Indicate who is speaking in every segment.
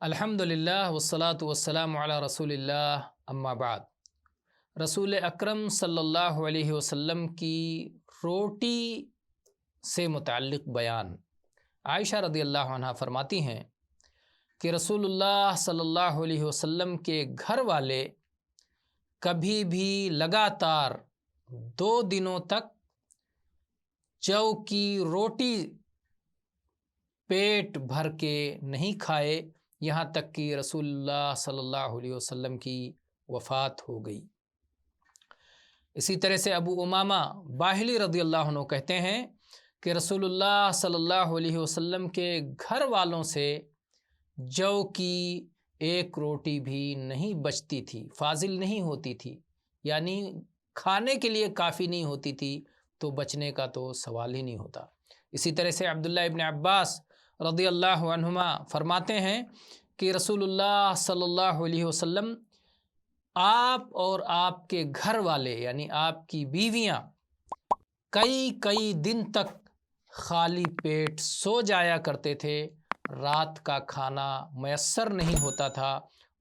Speaker 1: الحمدللہ والصلاة والسلام علی رسول اللہ اما بعد۔ رسول اکرم صلی اللہ علیہ وسلم کی روٹی سے متعلق بیان۔ عائشہ رضی اللہ عنہ فرماتی ہیں کہ رسول اللہ صلی اللہ علیہ وسلم کے گھر والے کبھی بھی لگاتار 2 دنوں تک جو کی روٹی پیٹ بھر کے نہیں کھائے، یہاں تک کہ رسول اللہ صلی اللہ علیہ وسلم کی وفات ہو گئی۔ اسی طرح سے ابو امامہ باہلی رضی اللہ عنہ کہتے ہیں کہ رسول اللہ صلی اللہ علیہ وسلم کے گھر والوں سے جو کی ایک روٹی بھی نہیں بچتی تھی، فاضل نہیں ہوتی تھی، یعنی کھانے کے لیے کافی نہیں ہوتی تھی، تو بچنے کا تو سوال ہی نہیں ہوتا۔ اسی طرح سے عبداللہ ابن عباس رضی اللہ عنہما فرماتے ہیں کہ رسول اللہ صلی اللہ علیہ وسلم آپ اور آپ کے گھر والے یعنی آپ کی بیویاں کئی دن تک خالی پیٹ سو جایا کرتے تھے، رات کا کھانا میسر نہیں ہوتا تھا،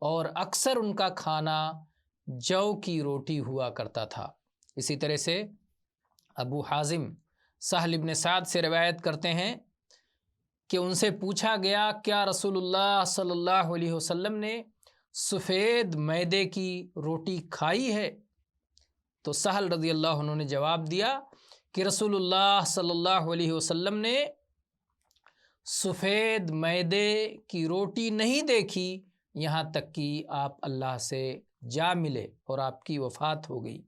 Speaker 1: اور اکثر ان کا کھانا جو کی روٹی ہوا کرتا تھا۔ اسی طرح سے ابو حازم سہل ابن سعد سے روایت کرتے ہیں کہ ان سے پوچھا گیا کیا رسول اللہ صلی اللہ علیہ وسلم نے سفید میدے کی روٹی کھائی ہے؟ تو سہل رضی اللہ عنہ نے جواب دیا کہ رسول اللہ صلی اللہ علیہ وسلم نے سفید میدے کی روٹی نہیں دیکھی یہاں تک کہ آپ اللہ سے جا ملے اور آپ کی وفات ہو گئی۔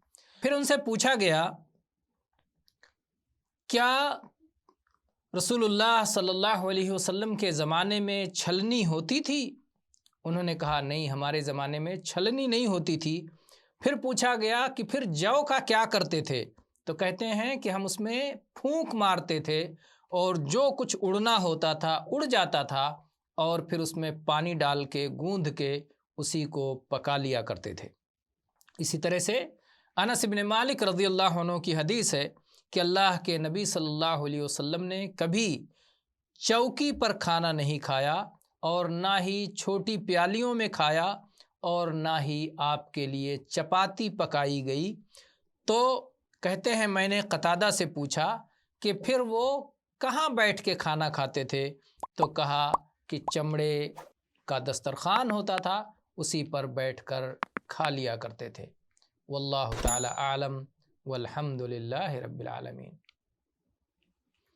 Speaker 1: پھر ان سے پوچھا گیا کیا رسول اللہ صلی اللہ علیہ وسلم کے زمانے میں چھلنی ہوتی تھی؟ انہوں نے کہا نہیں، ہمارے زمانے میں چھلنی نہیں ہوتی تھی۔ پھر پوچھا گیا کہ پھر جو کا کیا کرتے تھے؟ تو کہتے ہیں کہ ہم اس میں پھونک مارتے تھے اور جو کچھ اڑنا ہوتا تھا اڑ جاتا تھا، اور پھر اس میں پانی ڈال کے گوندھ کے اسی کو پکا لیا کرتے تھے۔ اسی طرح سے انس بن مالک رضی اللہ عنہ کی حدیث ہے کہ اللہ کے نبی صلی اللہ علیہ وسلم نے کبھی چوکی پر کھانا نہیں کھایا، اور نہ ہی چھوٹی پیالیوں میں کھایا، اور نہ ہی آپ کے لیے چپاتی پکائی گئی۔ تو کہتے ہیں میں نے قتادہ سے پوچھا کہ پھر وہ کہاں بیٹھ کے کھانا کھاتے تھے؟ تو کہا کہ چمڑے کا دسترخوان ہوتا تھا، اسی پر بیٹھ کر کھا لیا کرتے تھے۔ واللہ تعالی اعلم والحمد للہ رب العالمین۔